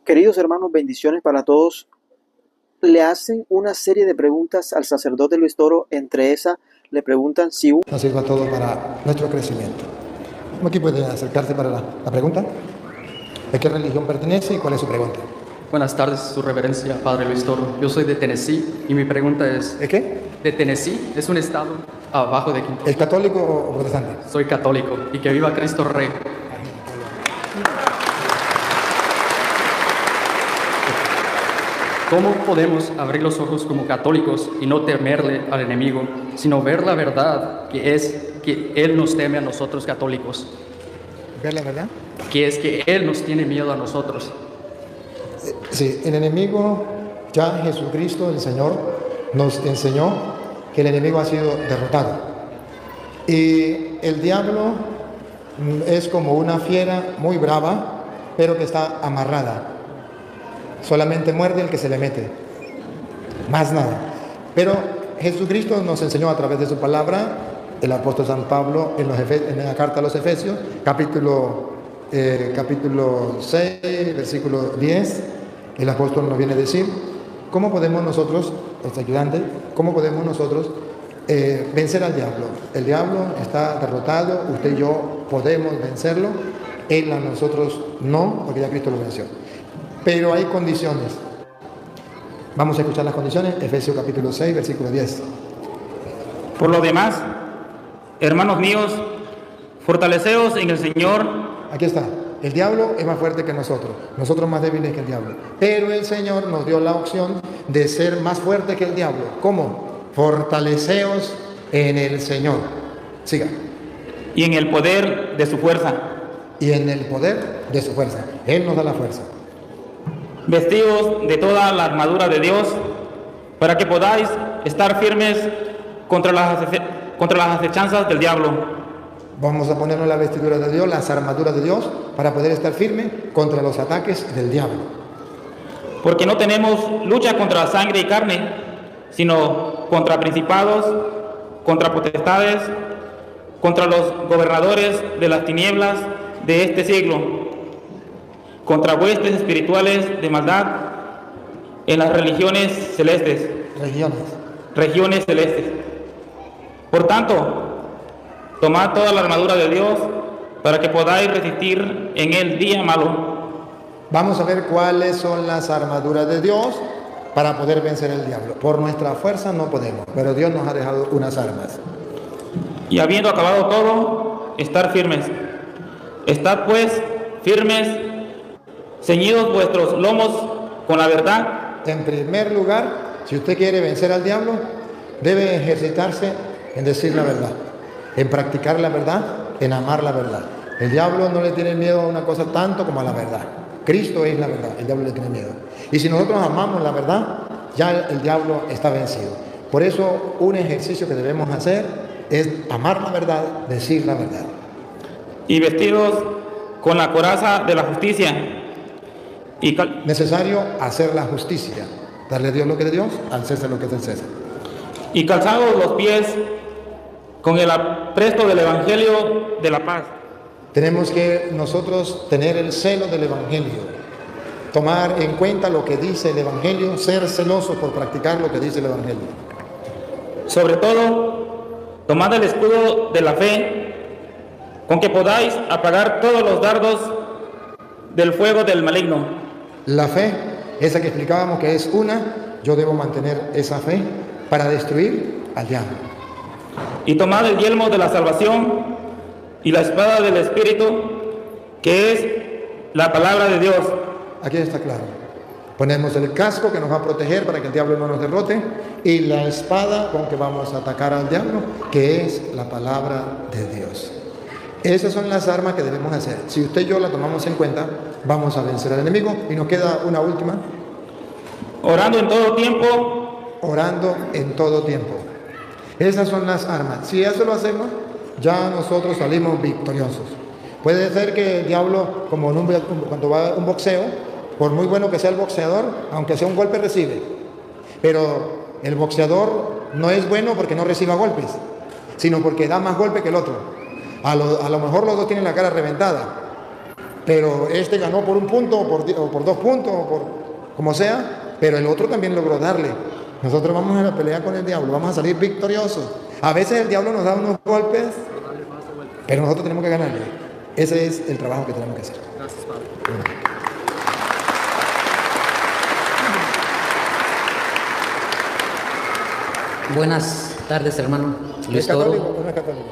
Queridos hermanos, bendiciones para todos. Le hacen una serie de preguntas al sacerdote Luis Toro. Entre esas, le preguntan si nos sirva todo para nuestro crecimiento. Aquí puede acercarse para la pregunta. ¿De qué religión pertenece y cuál es su pregunta? Buenas tardes, Su Reverencia, Padre Luis Toro. Yo soy de Tennessee y mi pregunta es... ¿De qué? De Tennessee, es un estado abajo de Kentucky. ¿Es católico o protestante? Soy católico y que viva Cristo Rey. ¿Cómo podemos abrir los ojos como católicos y no temerle al enemigo, sino ver la verdad, que es que Él nos teme a nosotros católicos? ¿Ver la verdad? Que es que Él nos tiene miedo a nosotros. Sí, el enemigo, ya Jesucristo, el Señor, nos enseñó que el enemigo ha sido derrotado. Y el diablo es como una fiera muy brava, pero que está amarrada. Solamente muerde el que se le mete, más nada. Pero Jesucristo nos enseñó a través de su palabra, el apóstol San Pablo en la carta a los Efesios, capítulo 6, versículo 10, el apóstol nos viene a decir cómo podemos nosotros, los ayudantes, cómo podemos nosotros vencer al diablo. El diablo está derrotado, usted y yo podemos vencerlo, él a nosotros no, porque ya Cristo lo venció. Pero hay condiciones. Vamos a escuchar las condiciones. Efesios capítulo 6, versículo 10. Por lo demás, hermanos míos, fortaleceos en el Señor. Aquí está. El diablo es más fuerte que nosotros más débiles que el diablo. Pero el Señor nos dio la opción de ser más fuerte que el diablo. ¿Cómo? Fortaleceos en el Señor. Siga. Y en el poder de su fuerza. Y en el poder de su fuerza. Él nos da la fuerza. Vestidos de toda la armadura de Dios, para que podáis estar firmes contra las acechanzas del diablo. Vamos a ponernos la vestidura de Dios, las armaduras de Dios, para poder estar firmes contra los ataques del diablo. Porque no tenemos lucha contra sangre y carne, sino contra principados, contra potestades, contra los gobernadores de las tinieblas de este siglo, contra huestes espirituales de maldad en las regiones celestes. Regiones celestes. Por tanto, tomad toda la armadura de Dios para que podáis resistir en el día malo. Vamos a ver cuáles son las armaduras de Dios para poder vencer el diablo. Por nuestra fuerza no podemos, pero Dios nos ha dejado unas armas. Y habiendo acabado todo, estar firmes. Estad pues firmes, ceñidos vuestros lomos con la verdad. En primer lugar, si usted quiere vencer al diablo, debe ejercitarse en decir la verdad, en practicar la verdad, en amar la verdad. El diablo no le tiene miedo a una cosa tanto como a la verdad. Cristo es la verdad, el diablo le tiene miedo. Y si nosotros amamos la verdad, ya el diablo está vencido. Por eso, un ejercicio que debemos hacer es amar la verdad, decir la verdad. Y vestidos con la coraza de la justicia. Necesario hacer la justicia, darle a Dios lo que es de Dios, al César lo que es del César. Y calzados los pies con el apresto del Evangelio de la paz. Tenemos que nosotros tener el celo del Evangelio, tomar en cuenta lo que dice el Evangelio, ser celosos por practicar lo que dice el Evangelio. Sobre todo, tomad el escudo de la fe, con que podáis apagar todos los dardos del fuego del maligno. La fe, esa que explicábamos que es una, yo debo mantener esa fe para destruir al diablo. Y tomad el yelmo de la salvación y la espada del Espíritu, que es la palabra de Dios. Aquí está claro. Ponemos el casco que nos va a proteger para que el diablo no nos derrote y la espada con que vamos a atacar al diablo, que es la palabra de Dios. Esas son las armas que debemos hacer. Si usted y yo la tomamos en cuenta, vamos a vencer al enemigo. Y nos queda una última. Orando en todo tiempo. Orando en todo tiempo. Esas son las armas. Si eso lo hacemos, ya nosotros salimos victoriosos. Puede ser que el diablo, como cuando va a un boxeo, por muy bueno que sea el boxeador, aunque sea un golpe recibe. Pero el boxeador no es bueno porque no reciba golpes, sino porque da más golpe que el otro. A lo mejor los dos tienen la cara reventada, pero este ganó por un punto, o por 2 puntos, o por como sea, pero el otro también logró darle. Nosotros vamos a la pelea con el diablo, vamos a salir victoriosos. A veces el diablo nos da unos golpes, pero nosotros tenemos que ganarle. Ese es el trabajo que tenemos que hacer. Gracias, Padre. Buenas tardes, hermano Luis ¿Es católico Toro. o no es católico?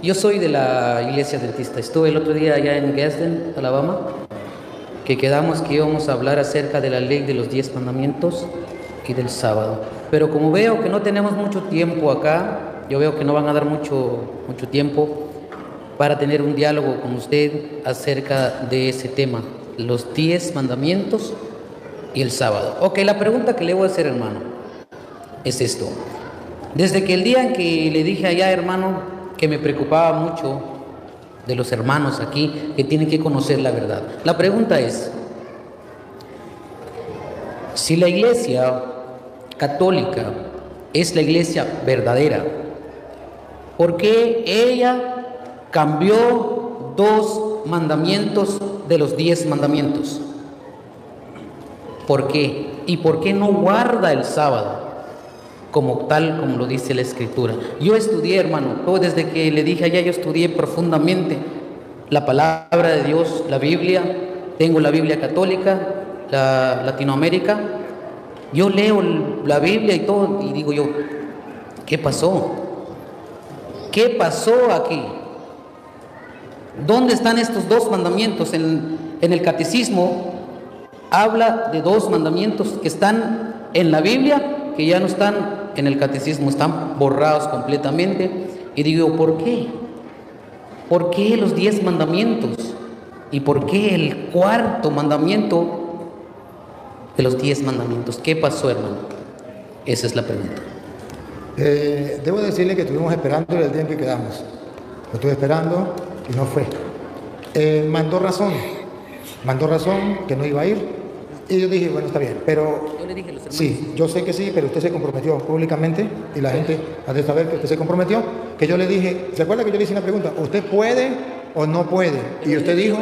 Yo soy de la iglesia adventista. Estuve el otro día allá en Gadsden, Alabama, que quedamos que íbamos a hablar acerca de la ley de los 10 mandamientos y del sábado. Pero como veo que no tenemos mucho tiempo acá, yo veo que no van a dar mucho tiempo para tener un diálogo con usted acerca de ese tema, los 10 mandamientos y el sábado. Ok, la pregunta que le voy a hacer, hermano, es esto. Desde que el día en que le dije allá, hermano, que me preocupaba mucho de los hermanos aquí, que tienen que conocer la verdad. La pregunta es, si la iglesia católica es la iglesia verdadera, ¿por qué ella cambió 2 mandamientos de los 10 mandamientos? ¿Por qué? ¿Y por qué no guarda el sábado como tal, como lo dice la Escritura? Yo estudié, hermano, todo desde que le dije allá, yo estudié profundamente la palabra de Dios, la Biblia. Tengo la Biblia católica, la Latinoamérica. Yo leo la Biblia y todo, y digo yo, ¿qué pasó? ¿Qué pasó aquí? ¿Dónde están estos 2 mandamientos? En el catecismo habla de 2 mandamientos que están en la Biblia, que ya no están en el catecismo, están borrados completamente. Y digo, ¿por qué? ¿Por qué los 10 mandamientos? ¿Y por qué el 4.º mandamiento de los 10 mandamientos? ¿Qué pasó, hermano? Esa es la pregunta. Debo decirle que estuvimos esperando el día en que quedamos. Lo estuve esperando y no fue. Mandó razón que no iba a ir. Y yo dije, bueno, está bien, pero Yo le dije a los hermanos, sí, yo sé que sí, pero usted se comprometió públicamente y la gente ha de saber que usted se comprometió, que yo le dije, ¿se acuerda que yo le hice una pregunta? ¿Usted puede o no puede? Y usted dijo,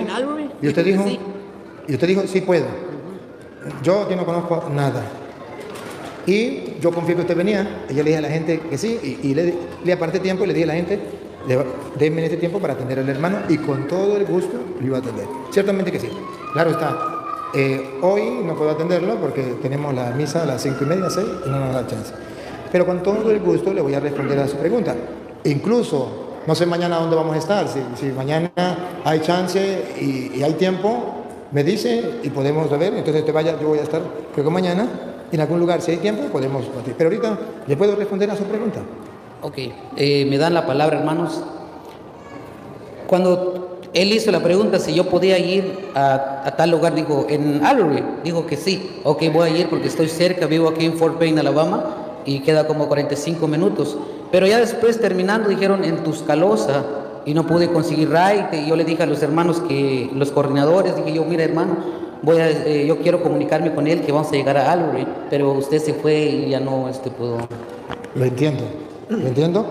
sí puedo. Yo aquí no conozco nada. Y yo confío que usted venía, y yo le dije a la gente que sí, y le aparté tiempo y le dije a la gente, denme este tiempo para atender al hermano, y con todo el gusto lo iba a atender. Ciertamente que sí. Claro está. Hoy no puedo atenderlo porque tenemos la misa a las 5:30, 6, y no nos da chance. Pero con todo el gusto le voy a responder a su pregunta. Incluso, no sé mañana dónde vamos a estar. Si mañana hay chance y hay tiempo, me dice y podemos ver. Entonces te vaya, yo voy a estar, creo que mañana, en algún lugar. Si hay tiempo, podemos batir. Pero ahorita le puedo responder a su pregunta. ok, me dan la palabra, hermanos. Cuando él hizo la pregunta si yo podía ir a tal lugar, dijo, en Albury, dijo que sí. Ok, voy a ir porque estoy cerca, vivo aquí en Fort Payne, Alabama, y queda como 45 minutos. Pero ya después, terminando, dijeron en Tuscaloosa, y no pude conseguir ride. Y yo le dije a los hermanos, que los coordinadores, dije yo, mira, hermano, yo quiero comunicarme con él, que vamos a llegar a Albury, pero usted se fue y ya no pudo. Lo entiendo,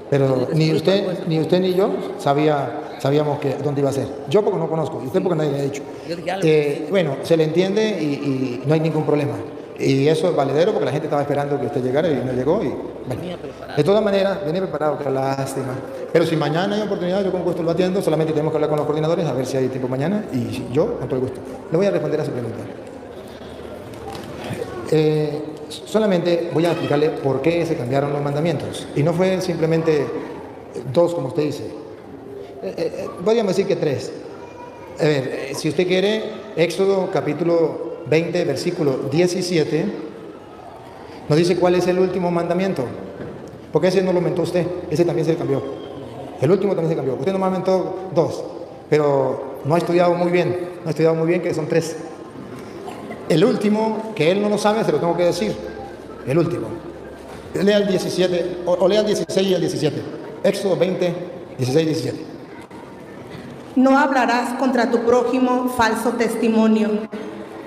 pero ni usted ni yo sabíamos dónde iba a ser. Yo porque no conozco, y usted porque nadie le ha dicho. Bueno, se le entiende y no hay ningún problema. Y eso es valedero porque la gente estaba esperando que usted llegara y no llegó. Y, bueno, de todas maneras, venía preparado, qué lástima. Pero si mañana hay oportunidad, yo con gusto lo atiendo. Solamente tenemos que hablar con los coordinadores a ver si hay tiempo mañana. Y yo, con todo el gusto, le voy a responder a su pregunta. Solamente voy a explicarle por qué se cambiaron los mandamientos. Y no fue simplemente 2, como usted dice. Podríamos decir que 3. A ver, si usted quiere, Éxodo capítulo 20, versículo 17, nos dice cuál es el último mandamiento. Porque ese no lo inventó usted, ese también se cambió. El último también se cambió. Usted nomás inventó 2, pero no ha estudiado muy bien. Que son 3. El último, que él no lo sabe, se lo tengo que decir. El último. Lea el 17, o lea el 16 y el 17. Éxodo 20, 16 y 17. No hablarás contra tu prójimo falso testimonio.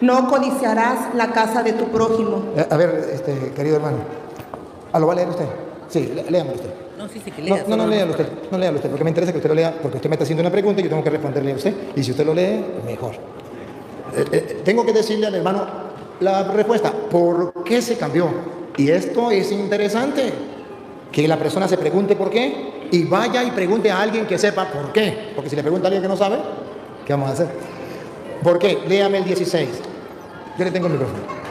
No codiciarás la casa de tu prójimo. A ver, querido hermano, ¿lo va a leer usted? Sí, léamelo usted. No, sí, que lea. No, léalo usted, porque me interesa que usted lo lea, porque usted me está haciendo una pregunta y yo tengo que responderle a usted. Y si usted lo lee, mejor. Tengo que decirle al hermano la respuesta. ¿Por qué se cambió? Y esto es interesante. Que la persona se pregunte por qué y vaya y pregunte a alguien que sepa por qué. Porque si le pregunta a alguien que no sabe, ¿qué vamos a hacer? ¿Por qué? Léame el 16. Yo le tengo el micrófono.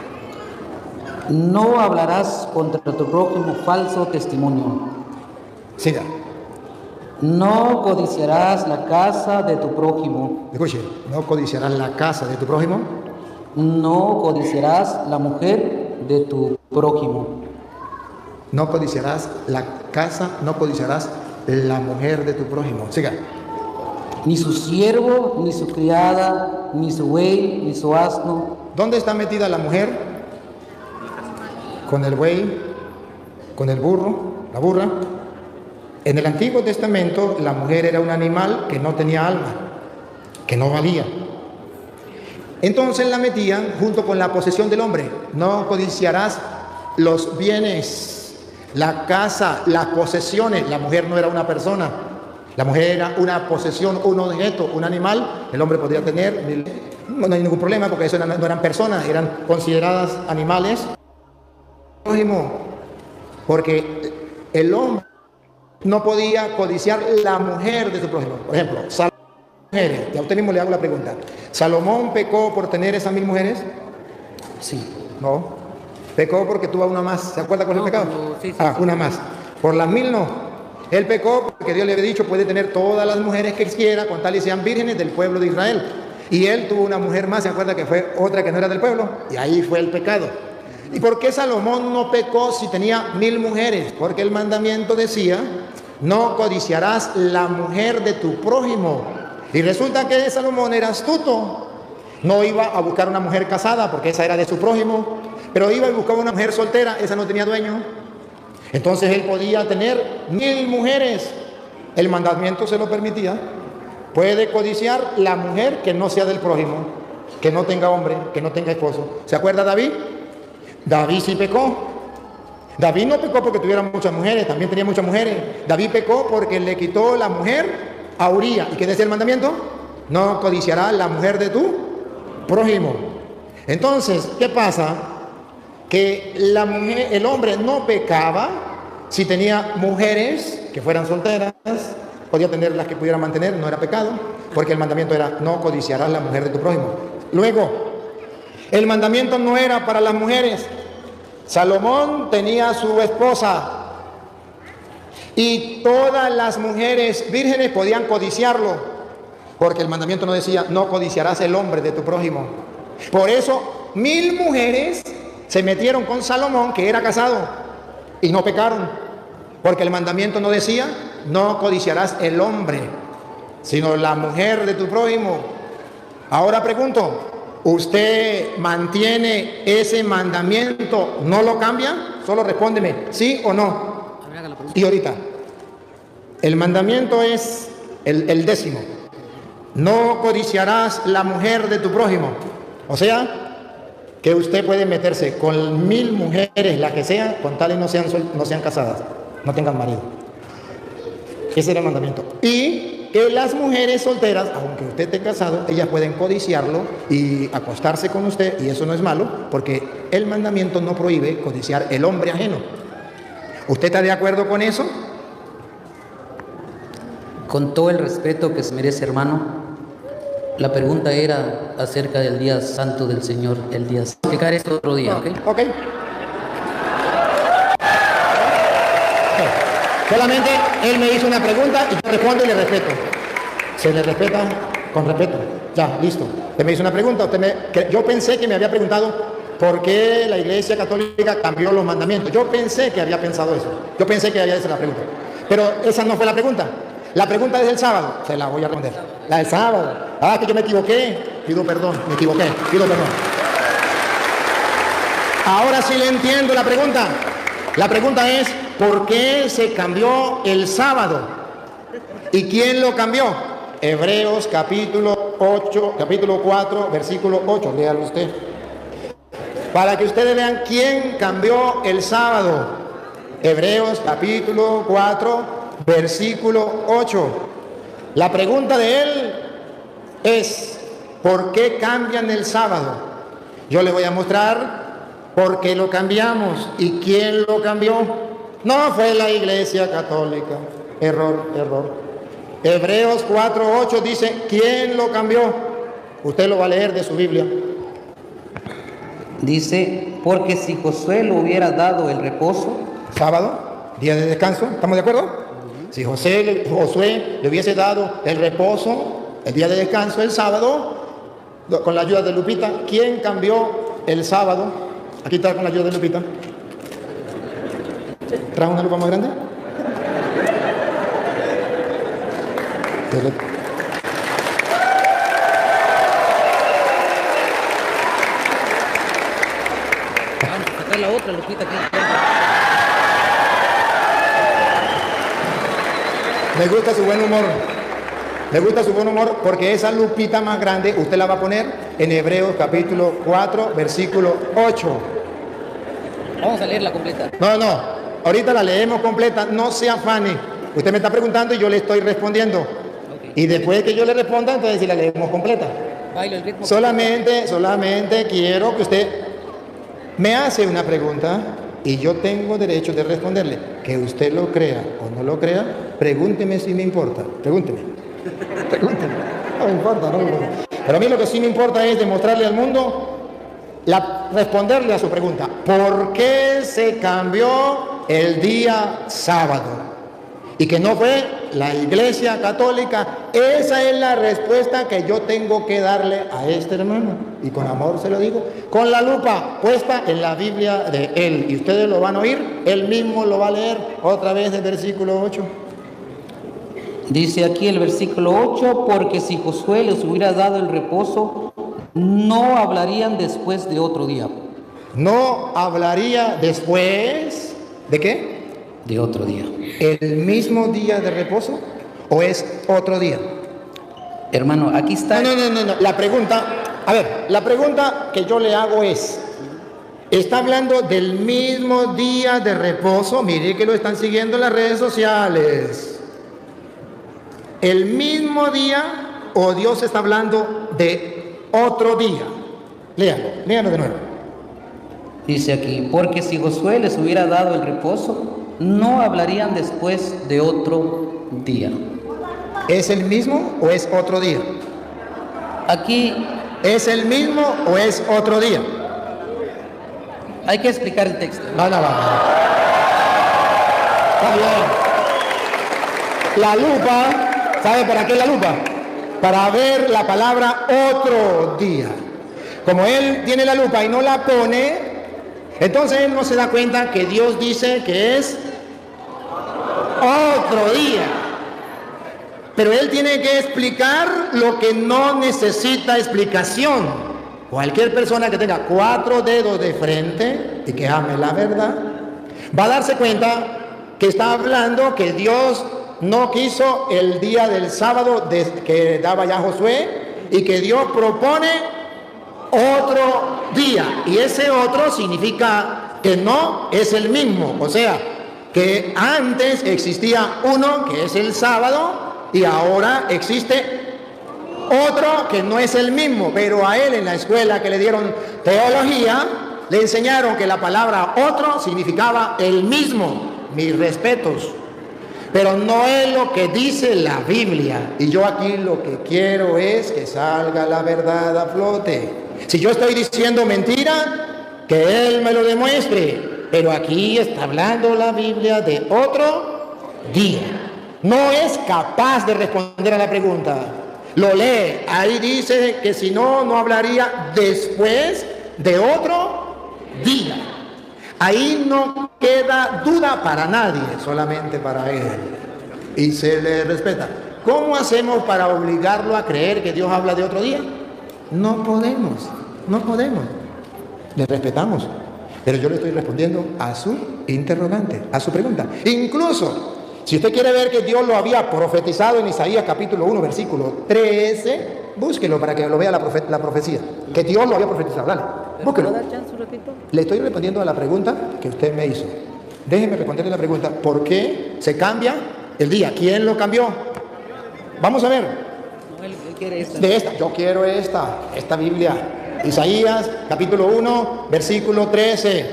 No hablarás contra tu prójimo falso testimonio. Siga. No codiciarás la casa de tu prójimo. Escuche, no codiciarás la casa de tu prójimo. No codiciarás la mujer de tu prójimo. No codiciarás la casa, no codiciarás la mujer de tu prójimo. Siga. Ni su siervo, ni su criada, ni su buey, ni su asno. ¿Dónde está metida la mujer? Con el buey, con el burro, la burra. En el Antiguo Testamento la mujer era un animal que no tenía alma, que no valía. Entonces la metían junto con la posesión del hombre. No codiciarás los bienes, la casa, las posesiones. La mujer no era una persona, la mujer era una posesión, un objeto, un animal. El hombre podría tener, no hay ningún problema porque eso no eran personas, eran consideradas animales. Porque el hombre no podía codiciar la mujer de su prójimo. Por ejemplo, mujeres, ya usted mismo le hago la pregunta. ¿Salomón pecó por tener esas 1000 mujeres? Sí. No. Pecó porque tuvo una más. ¿Se acuerda cuál es el pecado? Sí. Una más. Por las 1000 no. Él pecó porque Dios le había dicho puede tener todas las mujeres que quiera con tal y sean vírgenes del pueblo de Israel. Y él tuvo una mujer más, ¿se acuerda que fue otra que no era del pueblo? Y ahí fue el pecado. ¿Y por qué Salomón no pecó si tenía 1000 mujeres? Porque el mandamiento decía, no codiciarás la mujer de tu prójimo. Y resulta que Salomón era astuto. No iba a buscar una mujer casada porque esa era de su prójimo, pero iba y buscaba una mujer soltera, esa no tenía dueño. Entonces él podía tener 1000 mujeres. El mandamiento se lo permitía. Puede codiciar la mujer que no sea del prójimo, que no tenga hombre, que no tenga esposo. ¿Se acuerda David? David sí pecó. David no pecó porque tuviera muchas mujeres, también tenía muchas mujeres. David pecó porque le quitó la mujer a Uría. ¿Y qué decía el mandamiento? No codiciarás la mujer de tu prójimo. Entonces, ¿qué pasa? Que la mujer, el hombre no pecaba si tenía mujeres que fueran solteras, podía tener las que pudiera mantener, no era pecado, porque el mandamiento era no codiciarás la mujer de tu prójimo. Luego, el mandamiento no era para las mujeres. Salomón tenía su esposa y todas las mujeres vírgenes podían codiciarlo, porque el mandamiento no decía no codiciarás el hombre de tu prójimo. Por eso 1000 mujeres se metieron con Salomón, que era casado, y no pecaron, porque el mandamiento no decía no codiciarás el hombre, sino la mujer de tu prójimo. Ahora pregunto, ¿usted mantiene ese mandamiento? ¿No lo cambia? Solo respóndeme, ¿sí o no? Y ahorita, el mandamiento es el 10º. No codiciarás la mujer de tu prójimo. O sea, que usted puede meterse con 1000 mujeres, la que sea, con tal y no sean casadas, no tengan marido. Ese era el mandamiento. Y que las mujeres solteras, aunque usted esté casado, ellas pueden codiciarlo y acostarse con usted, y eso no es malo, porque el mandamiento no prohíbe codiciar el hombre ajeno. ¿Usted está de acuerdo con eso? Con todo el respeto que se merece, hermano, la pregunta era acerca del día santo del Señor, el día. Explicar esto otro día, ¿ok? Ok. Solamente él me hizo una pregunta y yo respondo y le respeto. Se le respeta con respeto. Ya, listo. Usted me hizo una pregunta. Yo pensé que me había preguntado por qué la Iglesia Católica cambió los mandamientos. Yo pensé que había pensado eso. Yo pensé que había hecho la pregunta. Pero esa no fue la pregunta. La pregunta es del sábado. Se la voy a responder. La del sábado. Ah, que yo me equivoqué. Pido perdón. Me equivoqué. Pido perdón. Ahora sí le entiendo la pregunta. La pregunta es, ¿por qué se cambió el sábado? ¿Y quién lo cambió? Hebreos capítulo 4, versículo 8. Léalo usted. Para que ustedes vean quién cambió el sábado. Hebreos capítulo 4, versículo 8. La pregunta de él es, ¿por qué cambian el sábado? Yo le voy a mostrar por qué lo cambiamos y quién lo cambió. No fue la Iglesia Católica. Error. Hebreos 4, 8 dice, ¿quién lo cambió? Usted lo va a leer de su Biblia. Dice, porque si Josué le hubiera dado el reposo. Sábado, día de descanso, ¿estamos de acuerdo? Si Josué le hubiese dado el reposo, el día de descanso, el sábado, con la ayuda de Lupita, ¿quién cambió el sábado? Aquí está con la ayuda de Lupita. ¿Trae una lupa más grande? Vamos a sacar la otra, Lupita. Me gusta su buen humor. Me gusta su buen humor porque esa lupita más grande usted la va a poner en Hebreos capítulo 4, versículo 8. Vamos a leerla completa. No, ahorita la leemos completa, no se afane. Usted me está preguntando y yo le estoy respondiendo. Okay. Y después que yo le responda, entonces sí la leemos completa. Bailo el ritmo. Solamente quiero que usted me hace una pregunta y yo tengo derecho de responderle. Que usted lo crea o no lo crea, pregúnteme si me importa. Pregúnteme. No me importa. Pero a mí lo que sí me importa es demostrarle al mundo, responderle a su pregunta. ¿Por qué se cambió el día sábado? Y que no fue la Iglesia Católica. Esa es la respuesta que yo tengo que darle a este hermano. Y con amor se lo digo, con la lupa puesta en la Biblia de él. Y ustedes lo van a oír, él mismo lo va a leer otra vez del versículo 8. Dice aquí el versículo 8, porque si Josué les hubiera dado el reposo, no hablarían después de otro día. No hablaría después, ¿de qué? De otro día. ¿El mismo día de reposo o es otro día? Hermano, aquí está. No. La pregunta que yo le hago es, ¿está hablando del mismo día de reposo? Mire que lo están siguiendo en las redes sociales. ¿El mismo día o Dios está hablando de otro día? Léalo de nuevo. Dice aquí, porque si Josué les hubiera dado el reposo, no hablarían después de otro día. ¿Es el mismo o es otro día? Aquí ¿es el mismo o es otro día? hay que explicar el texto. No. Está bien. La lupa, ¿sabe para qué la lupa? Para ver la palabra otro día. Como él tiene la lupa y no la pone, entonces él no se da cuenta que Dios dice que es otro día. Pero él tiene que explicar lo que no necesita explicación. Cualquier persona que tenga 4 dedos de frente y que ame la verdad, va a darse cuenta que está hablando que Dios no quiso el día del sábado que daba ya Josué y que Dios propone otro día. Y ese otro significa que no es el mismo. O sea, que antes existía uno que es el sábado y ahora existe otro que no es el mismo. Pero a él en la escuela que le dieron teología le enseñaron que la palabra otro significaba el mismo. Mis respetos. Pero no es lo que dice la Biblia. Y yo aquí lo que quiero es que salga la verdad a flote. Si yo estoy diciendo mentira, que Él me lo demuestre. Pero aquí está hablando la Biblia de otro día. No es capaz de responder a la pregunta. Lo lee. Ahí dice que si no, no hablaría después de otro día. Ahí no queda duda para nadie, solamente para él. Y se le respeta. ¿Cómo hacemos para obligarlo a creer que Dios habla de otro día? No podemos. Le respetamos. Pero yo le estoy respondiendo a su interrogante, a su pregunta. Incluso, si usted quiere ver que Dios lo había profetizado en Isaías capítulo 1, versículo 13, búsquelo para que lo vea la profecía. Que Dios lo había profetizado. Dale, búsquelo. ¿Puedo dar chance un ratito? Le estoy respondiendo a la pregunta que usted me hizo. Déjenme responderle la pregunta, ¿por qué se cambia el día? ¿Quién lo cambió? Vamos a ver. No, él quiere esta. De esta, yo quiero esta Biblia. Isaías capítulo 1, versículo 13,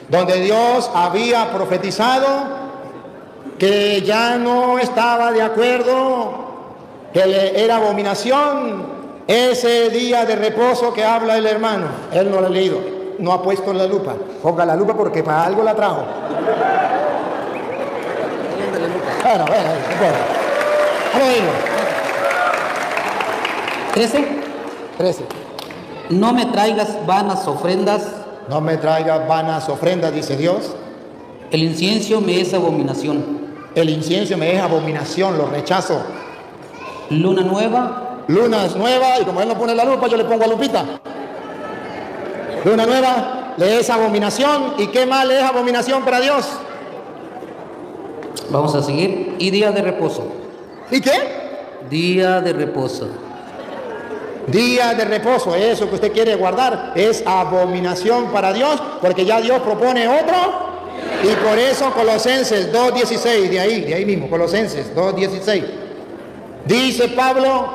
donde Dios había profetizado que ya no estaba de acuerdo, que le era abominación ese día de reposo que habla el hermano. Él no lo ha leído, no ha puesto la lupa. Ponga la lupa porque para algo la trajo. Bueno, vamos a irlo. 13. No me traigas vanas ofrendas. No me traigas vanas ofrendas, dice Dios. El incienso me es abominación. El incienso me es abominación, lo rechazo. Luna nueva. Luna es nueva, y como él no pone la lupa, yo le pongo a lupita. Luna nueva le es abominación. ¿Y qué más le es abominación para Dios? Vamos a seguir. Y día de reposo. ¿Y qué? Día de reposo. Día de reposo, eso que usted quiere guardar, es abominación para Dios, porque ya Dios propone otro. Y por eso Colosenses 2:16, de ahí mismo, Colosenses 2:16. Dice Pablo,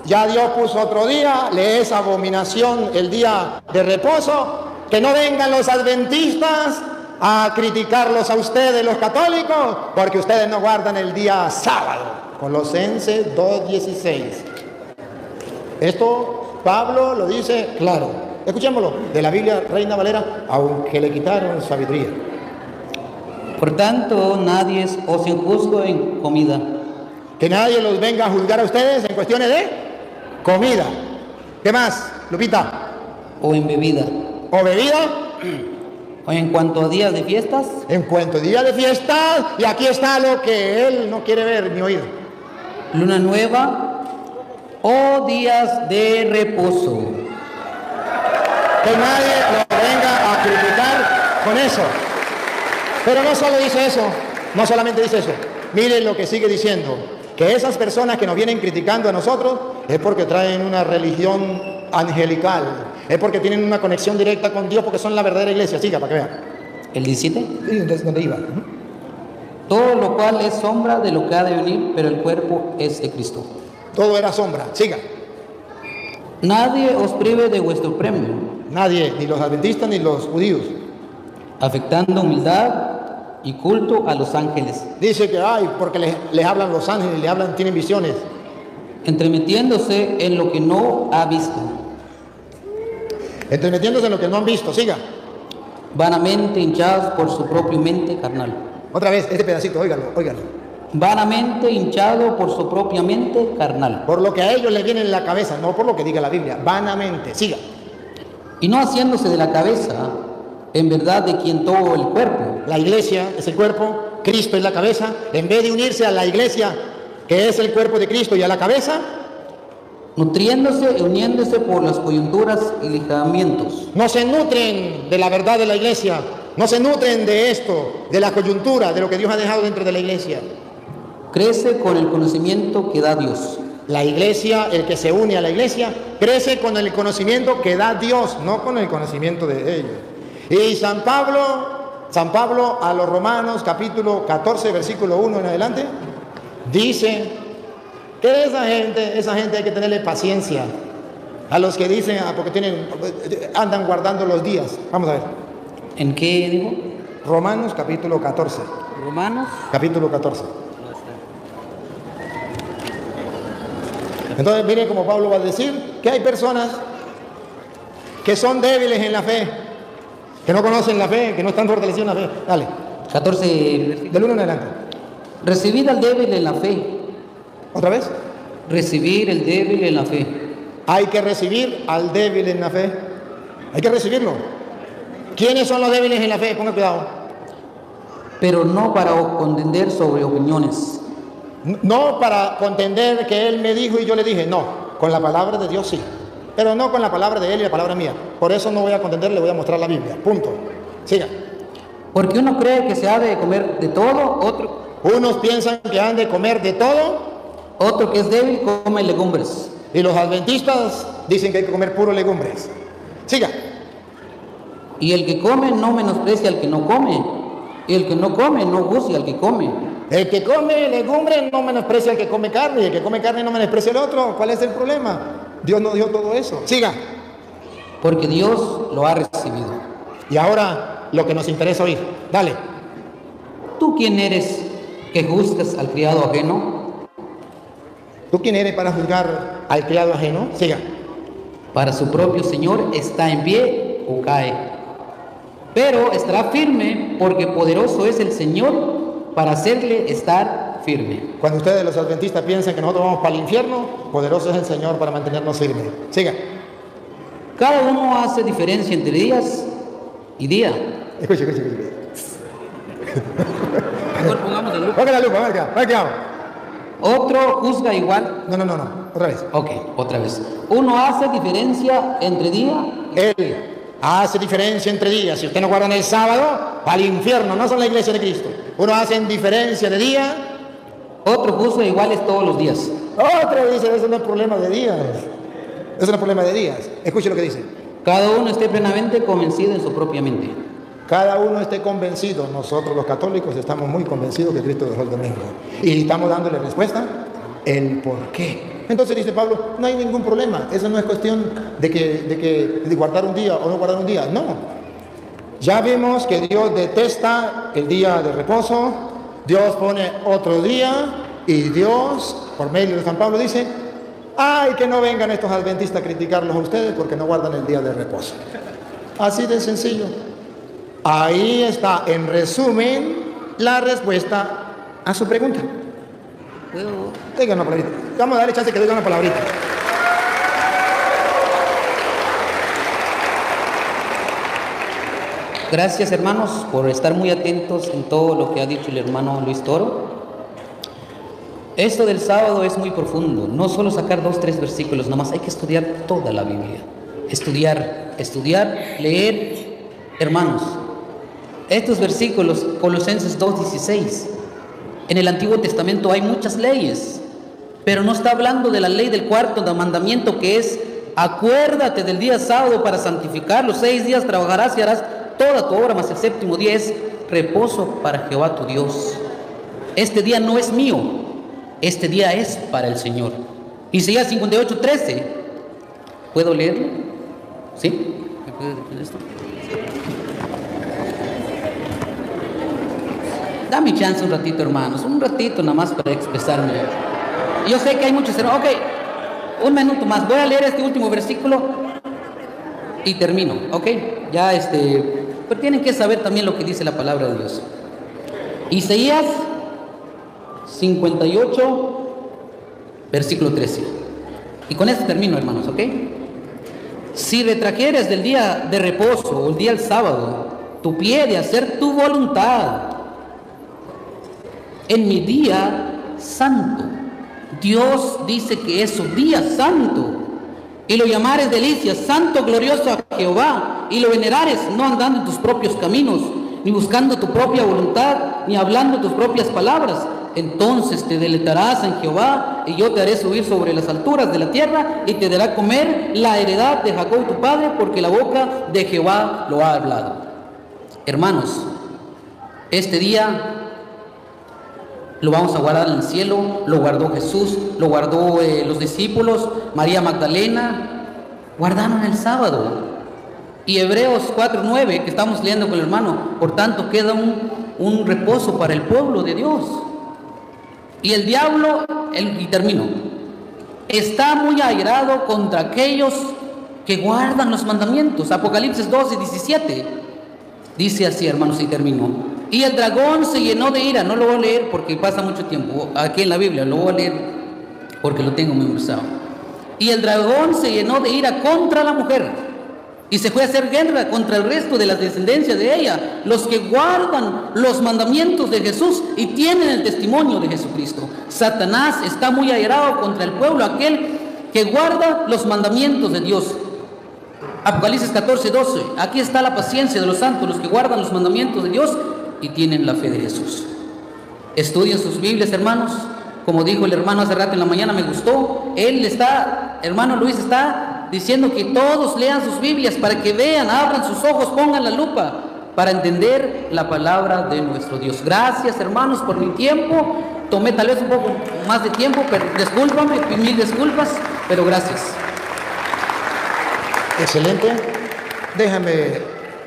ya Dios puso otro día, le es abominación el día de reposo. Que no vengan los adventistas a criticarlos a ustedes, los católicos, porque ustedes no guardan el día sábado. Colosenses 2:16. Esto Pablo lo dice claro. Escuchémoslo, de la Biblia Reina Valera, aunque le quitaron sabiduría. Por tanto, nadie os injuzgue en comida. Que nadie los venga a juzgar a ustedes en cuestiones de comida. ¿Qué más, Lupita? O en bebida. ¿O bebida? O en cuanto a días de fiestas. En cuanto a días de fiestas, y aquí está lo que él no quiere ver ni oír. Luna nueva o días de reposo. Que nadie lo venga a criticar con eso. Pero no solo dice eso, no solamente dice eso. Miren lo que sigue diciendo, que esas personas que nos vienen criticando a nosotros es porque traen una religión angelical, es porque tienen una conexión directa con Dios, porque son la verdadera iglesia. Siga para que vean. El 17. Sí, ¿dónde iba? Todo lo cual es sombra de lo que ha de venir, pero el cuerpo es de Cristo. Todo era sombra. Siga. Nadie os prive de vuestro premio. Nadie, ni los adventistas ni los judíos. Afectando humildad y culto a los ángeles. Dice que porque les hablan los ángeles, tienen visiones. Entremetiéndose en lo que no ha visto. Entremetiéndose en lo que no han visto. Siga. Vanamente hinchados por su propia mente carnal. Otra vez, este pedacito, óigalo. Vanamente hinchado por su propia mente carnal. Por lo que a ellos les viene en la cabeza, no por lo que diga la Biblia. Vanamente. Siga. Y no haciéndose de la cabeza, en verdad, de quien todo el cuerpo. La iglesia es el cuerpo, Cristo es la cabeza. En vez de unirse a la iglesia, que es el cuerpo de Cristo, y a la cabeza, nutriéndose y uniéndose por las coyunturas y ligamientos. no se nutren de la verdad de la iglesia, no se nutren de esto, de la coyuntura, de lo que Dios ha dejado dentro de la iglesia. Crece con el conocimiento que da Dios. La iglesia, el que se une a la iglesia, crece con el conocimiento que da Dios, no con el conocimiento de ellos. Y San Pablo a los Romanos, capítulo 14, versículo 1 en adelante, dice que esa gente hay que tenerle paciencia. A los que dicen, porque andan guardando los días. Vamos a ver. ¿En qué digo? Romanos, capítulo 14. Romanos. Capítulo 14. Entonces, miren cómo Pablo va a decir que hay personas que son débiles en la fe, que no conocen la fe, que no están fortalecidos en la fe. Dale. 14. Del 1 en adelante. Recibid al débil en la fe. ¿Otra vez? Recibir el débil en la fe. Hay que recibir al débil en la fe. Hay que recibirlo. ¿Quiénes son los débiles en la fe? Ponga cuidado. Pero no para contender sobre opiniones. No para contender que él me dijo y yo le dije. No, con la palabra de Dios sí. Pero no con la palabra de él y la palabra mía. Por eso no voy a contender, le voy a mostrar la Biblia. Punto. Siga. Porque uno cree que se ha de comer de todo, Unos piensan que han de comer de todo. Otro que es débil come legumbres. Y los adventistas dicen que hay que comer puro legumbres. Siga. Y el que come no menosprecia al que no come. Y el que no come, no juzgue al que come. El que come legumbre no menosprecia al que come carne, y el que come carne no menosprecia al otro. ¿Cuál es el problema? Dios no dio todo eso. Siga. Porque Dios lo ha recibido. Y ahora lo que nos interesa oír. Dale. ¿Tú quién eres que juzgas al criado ajeno? ¿Tú quién eres para juzgar al criado ajeno? Siga. Para su propio Señor está en pie o cae. Pero estará firme porque poderoso es el Señor para hacerle estar firme. Cuando ustedes los adventistas piensan que nosotros vamos para el infierno, poderoso es el Señor para mantenernos firmes. Siga. Cada uno hace diferencia entre días y día. Escuche. Mejor pongamos la lupa. Ponga la lupa, a ver qué hago. Otro juzga igual. No, otra vez. Ok, otra vez. Uno hace diferencia entre día. Él hace diferencia entre días. Si usted no guarda en el sábado, al infierno, no son la iglesia de Cristo. Uno hace diferencia de día. Otro juzga iguales todos los días. Otro dice, eso no es problema de días. Eso no es problema de días. Escuche lo que dice. Cada uno esté plenamente convencido en su propia mente. Cada uno esté convencido. Nosotros los católicos estamos muy convencidos que Cristo dejó el domingo. Y estamos dándole respuesta, el por qué. Entonces dice Pablo, no hay ningún problema. Eso no es cuestión de guardar un día o no guardar un día. No. Ya vimos que Dios detesta el día de reposo. Dios pone otro día. Y Dios, por medio de San Pablo, dice, ay, que no vengan estos adventistas a criticarlos a ustedes porque no guardan el día de reposo. Así de sencillo. Ahí está, en resumen, la respuesta a su pregunta. Diga una palabrita. Vamos a darle chance que diga una palabrita. Gracias, hermanos, por estar muy atentos en todo lo que ha dicho el hermano Luis Toro. Esto del sábado es muy profundo. No solo sacar 2, 3 versículos, nomás hay que estudiar toda la Biblia. Estudiar, leer. Hermanos, estos versículos, Colosenses 2:16, en el Antiguo Testamento hay muchas leyes, pero no está hablando de la ley del cuarto mandamiento, que es: acuérdate del día sábado para santificarlo. 6 días trabajarás y harás toda tu obra, mas el séptimo día es reposo para Jehová tu Dios. Este día no es mío, este día es para el Señor. Isaías 58:13. ¿Puedo leerlo? ¿Sí? ¿Me puede decir esto? Dame chance un ratito, hermanos, un ratito nada más para expresarme. Yo sé que hay muchos hermanos. Ok, un minuto más. Voy a leer este último versículo y termino, ok. Ya pero tienen que saber también lo que dice la palabra de Dios. Isaías 58, versículo 13. Y con esto termino, hermanos, ok. Si retrajeres del día de reposo o el día del sábado tu pie de hacer tu voluntad en mi día santo. Dios dice que es su día santo. Y lo llamares delicia, santo, glorioso a Jehová, y lo venerares, no andando en tus propios caminos, ni buscando tu propia voluntad, ni hablando tus propias palabras. Entonces te deleitarás en Jehová, y yo te haré subir sobre las alturas de la tierra, y te dará comer la heredad de Jacob tu padre, porque la boca de Jehová lo ha hablado. Hermanos, este día lo vamos a guardar en el cielo. Lo guardó Jesús, lo guardó los discípulos, María Magdalena, guardaron el sábado. Y Hebreos 4:9, que estamos leyendo con el hermano, por tanto queda un reposo para el pueblo de Dios. Y el diablo, y termino, está muy airado contra aquellos que guardan los mandamientos. Apocalipsis 12:17 dice así, hermanos, y termino. Y el dragón se llenó de ira. No lo voy a leer porque pasa mucho tiempo aquí en la Biblia, lo voy a leer porque lo tengo memorizado. Y el dragón se llenó de ira contra la mujer y se fue a hacer guerra contra el resto de la descendencia de ella, los que guardan los mandamientos de Jesús y tienen el testimonio de Jesucristo. Satanás está muy airado contra el pueblo, aquel que guarda los mandamientos de Dios. Apocalipsis 14:12. Aquí está la paciencia de los santos, los que guardan los mandamientos de Dios y tienen la fe de Jesús. Estudien sus Biblias, hermanos. Como dijo el hermano hace rato en la mañana, me gustó. Hermano Luis está diciendo que todos lean sus Biblias para que vean, abran sus ojos, pongan la lupa. para entender la palabra de nuestro Dios. Gracias, hermanos, por mi tiempo. Tomé tal vez un poco más de tiempo, pero discúlpame, mil disculpas, pero gracias. Excelente. Déjame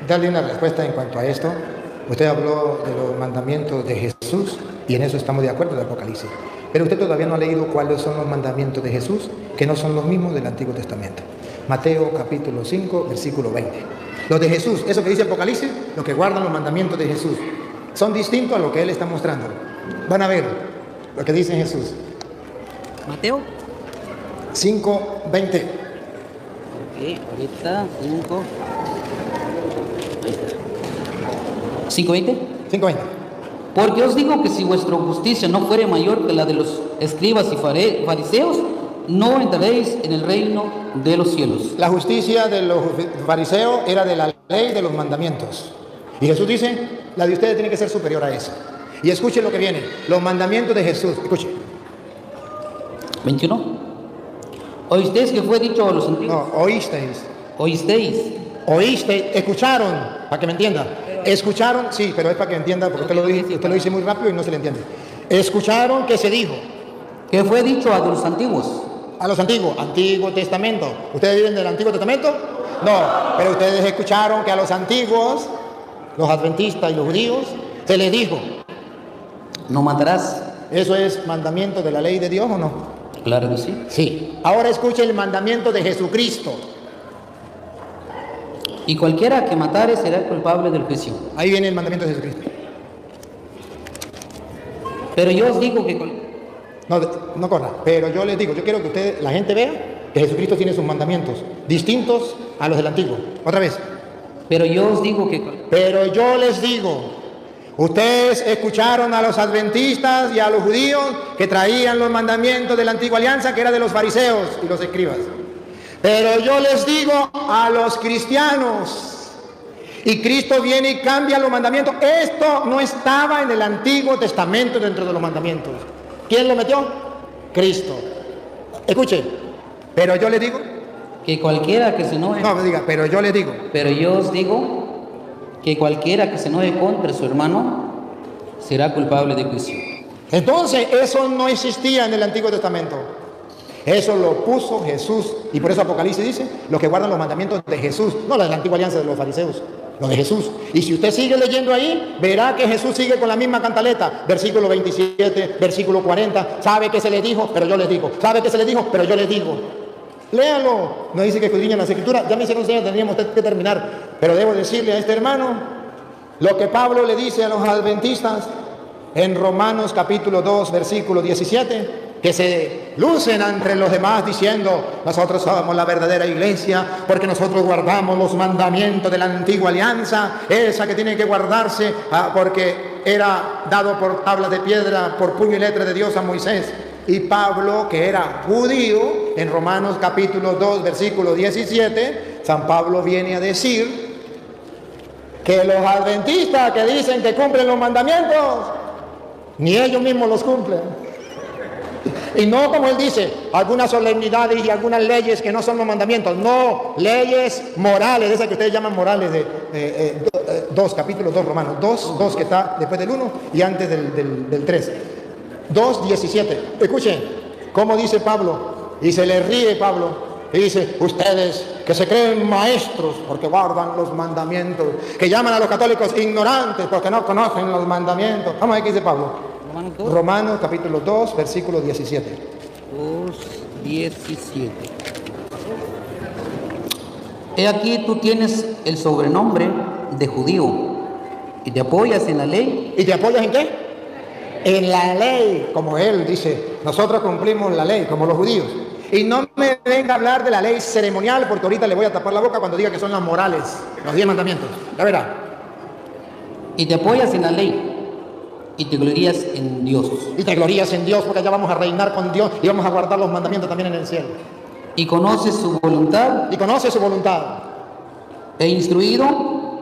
darle una respuesta en cuanto a esto. Usted habló de los mandamientos de Jesús y en eso estamos de acuerdo de Apocalipsis. Pero usted todavía no ha leído cuáles son los mandamientos de Jesús, que no son los mismos del Antiguo Testamento. Mateo capítulo 5, versículo 20. Los de Jesús, eso que dice Apocalipsis, los que guardan los mandamientos de Jesús, son distintos a lo que Él está mostrando. Van a ver lo que dice Jesús. Mateo 5, 20. Ok, ahorita 5. Ahí está. 5:20. 5:20. Porque os digo que si vuestra justicia no fuere mayor que la de los escribas y fariseos, no entraréis en el reino de los cielos. La justicia de los fariseos era de la ley de los mandamientos. Y Jesús dice, la de ustedes tiene que ser superior a eso. Y escuchen lo que viene, los mandamientos de Jesús. Escuchen. 21. ¿Oísteis que fue dicho a los antiguos? No, oísteis. ¿Oísteis? Oísteis, escucharon, para que me entienda. Escucharon, sí, pero es para que me entienda, porque usted lo dice muy rápido y no se le entiende. Escucharon que se dijo. ¿Qué fue dicho a los antiguos? A los antiguos, Antiguo Testamento. ¿Ustedes viven del Antiguo Testamento? No, pero ustedes escucharon que a los antiguos, los adventistas y los judíos, se les dijo. No matarás. ¿Eso es mandamiento de la ley de Dios o no? Claro que sí. Sí. Ahora escuche el mandamiento de Jesucristo. Y cualquiera que matare será culpable del juicio. Ahí viene el mandamiento de Jesucristo. Pero yo os digo que... No corra, pero yo les digo, yo quiero que ustedes, la gente vea que Jesucristo tiene sus mandamientos distintos a los del antiguo. Otra vez. Pero yo os digo que... Pero yo les digo, ustedes escucharon a los adventistas y a los judíos que traían los mandamientos de la antigua alianza, que era de los fariseos y los escribas. Pero yo les digo a los cristianos, y Cristo viene y cambia los mandamientos. Esto no estaba en el Antiguo Testamento dentro de los mandamientos. ¿Quién lo metió? Cristo. Escuche, pero yo les digo. Que cualquiera que se enoje. No, me diga, pero yo les digo. Pero yo os digo que cualquiera que se enoje contra su hermano será culpable de juicio. Entonces, eso no existía en el Antiguo Testamento. Eso lo puso Jesús. Y por eso Apocalipsis dice, los que guardan los mandamientos de Jesús, no la de la antigua alianza de los fariseos, lo de Jesús. Y si usted sigue leyendo ahí, verá que Jesús sigue con la misma cantaleta. Versículo 27, versículo 40. Sabe que se les dijo, pero yo les digo. Sabe que se les dijo, pero yo les digo. Léalo. No dice que escudriñan las escrituras. Ya me hicieron señas, tendríamos que terminar. Pero debo decirle a este hermano lo que Pablo le dice a los adventistas en Romanos capítulo 2, versículo 17. Que se lucen entre los demás diciendo, nosotros somos la verdadera iglesia porque nosotros guardamos los mandamientos de la antigua alianza, esa que tiene que guardarse porque era dado por tablas de piedra, por puño y letra de Dios a Moisés. Y Pablo, que era judío, en Romanos capítulo 2, versículo 17, San Pablo viene a decir que los adventistas que dicen que cumplen los mandamientos, ni ellos mismos los cumplen. Y no como él dice, algunas solemnidades y algunas leyes que no son los mandamientos, no, leyes morales, esas que ustedes llaman morales de 2, capítulo 2, Romanos 2 que está después del 1 y antes del 3. 2:17. Escuchen cómo dice Pablo, y se le ríe Pablo, y dice, ustedes que se creen maestros porque guardan los mandamientos, que llaman a los católicos ignorantes porque no conocen los mandamientos. Vamos a ver qué dice Pablo. Romanos capítulo 2, versículo 17. 2:17. He aquí tú tienes el sobrenombre de judío y te apoyas en la ley. ¿Y te apoyas en qué? En la ley, como él dice, nosotros cumplimos la ley, como los judíos. Y no me venga a hablar de la ley ceremonial, porque ahorita le voy a tapar la boca cuando diga que son las morales, los 10 mandamientos. La verdad. Y te apoyas en la ley. Y te glorías en Dios. Y te glorías en Dios porque allá vamos a reinar con Dios y vamos a guardar los mandamientos también en el cielo. Y conoces su voluntad. Y conoces su voluntad. E instruido.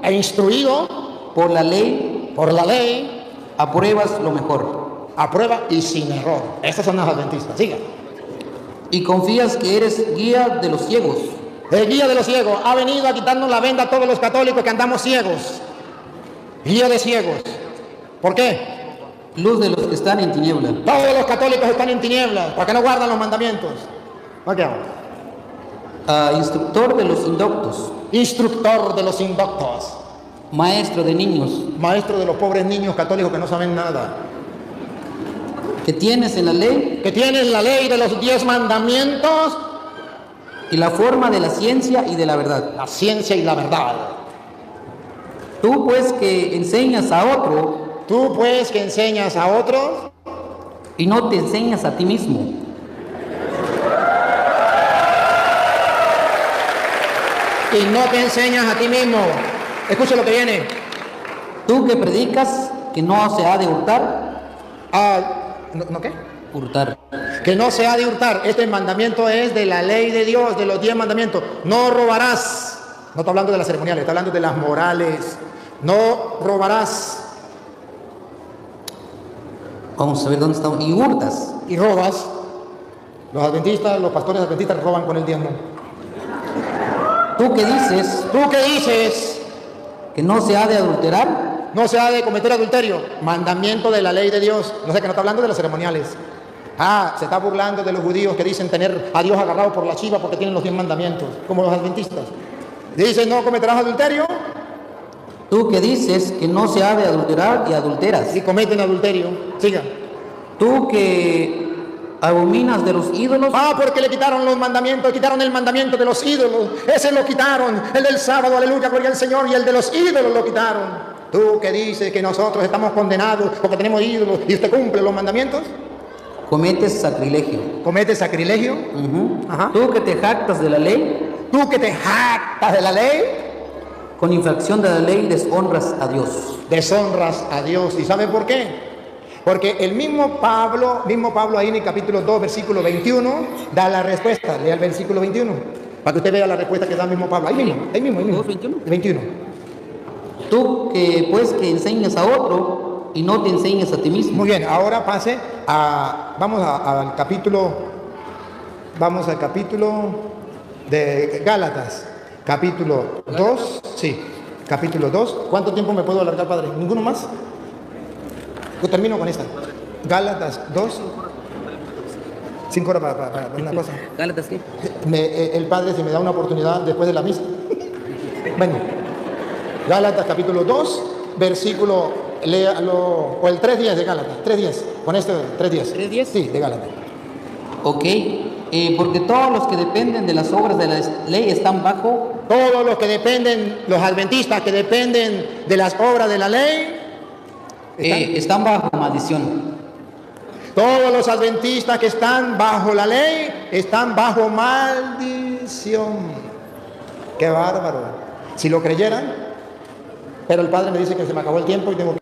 Por la ley. Apruebas lo mejor. Aprueba y sin error. Estas son las adventistas. Siga. Y confías que eres guía de los ciegos. El guía de los ciegos ha venido a quitarnos la venda a todos los católicos que andamos ciegos. guía de ciegos. ¿Por qué? Luz de los que están en tiniebla. Todos los católicos están en tinieblas porque no guardan los mandamientos. ¿Qué hago? Instructor de los indoctos. Instructor de los indoctos. Maestro de niños. Maestro de los pobres niños católicos que no saben nada. Que tienes en la ley. Que tienes la ley de los 10 mandamientos. Y la forma de la ciencia y de la verdad. La ciencia y la verdad. Tú pues que enseñas a otro. Tú pues que enseñas a otros. Y no te enseñas a ti mismo. Y no te enseñas a ti mismo. Escucha lo que viene. Tú que predicas que no se ha de hurtar. ¿No qué? Hurtar. Que no se ha de hurtar. Este mandamiento es de la ley de Dios, de los 10 mandamientos. No robarás. No está hablando de las ceremoniales, está hablando de las morales. No robarás. Vamos a ver dónde estamos. Y hurtas. Y robas. Los adventistas, los pastores adventistas roban con el diezmo. Tú que dices que no se ha de adulterar. No se ha de cometer adulterio. Mandamiento de la ley de Dios. No sé, que no está hablando de las ceremoniales. Se está burlando de los judíos que dicen tener a Dios agarrado por la chiva porque tienen los 10 mandamientos, como los adventistas. Dicen, no cometerás adulterio. Tú que dices que no se ha de adulterar y adulteras. Y cometen adulterio. Siga. Tú que abominas de los ídolos. Porque le quitaron los mandamientos, quitaron el mandamiento de los ídolos. Ese lo quitaron. El del sábado, aleluya, gloria al Señor. Y el de los ídolos lo quitaron. Tú que dices que nosotros estamos condenados porque tenemos ídolos y usted cumple los mandamientos. Cometes sacrilegio. ¿Cometes sacrilegio? Ajá. Tú que te jactas de la ley. Tú que te jactas de la ley. Con infracción de la ley deshonras a Dios. Deshonras a Dios. ¿Y sabe por qué? Porque el mismo Pablo ahí en el capítulo 2, versículo 21, da la respuesta. Lea el versículo 21, para que usted vea la respuesta que da el mismo Pablo. Ahí mismo. 21. Tú que pues que enseñas a otro y no te enseñas a ti mismo. Muy bien, ahora pase a, vamos al capítulo de Gálatas, capítulo 2, sí, capítulo 2. ¿Cuánto tiempo me puedo alargar, padre? ¿Ninguno más? Yo termino con esta. Gálatas 2. 5 horas para una cosa. ¿Gálatas qué? El padre, si me da una oportunidad después de la misa. Bueno, Gálatas capítulo 2, versículo, léalo, o el 3:10 de Gálatas, 3:10, con este 3:10. ¿3:10? Sí, de Gálatas. Ok, porque todos los que dependen de las obras de la ley están bajo. Todos los que dependen, los adventistas que dependen de las obras de la ley, están bajo maldición. todos los adventistas que están bajo la ley están bajo maldición. Qué bárbaro. Si lo creyeran, pero el padre me dice que se me acabó el tiempo y tengo que...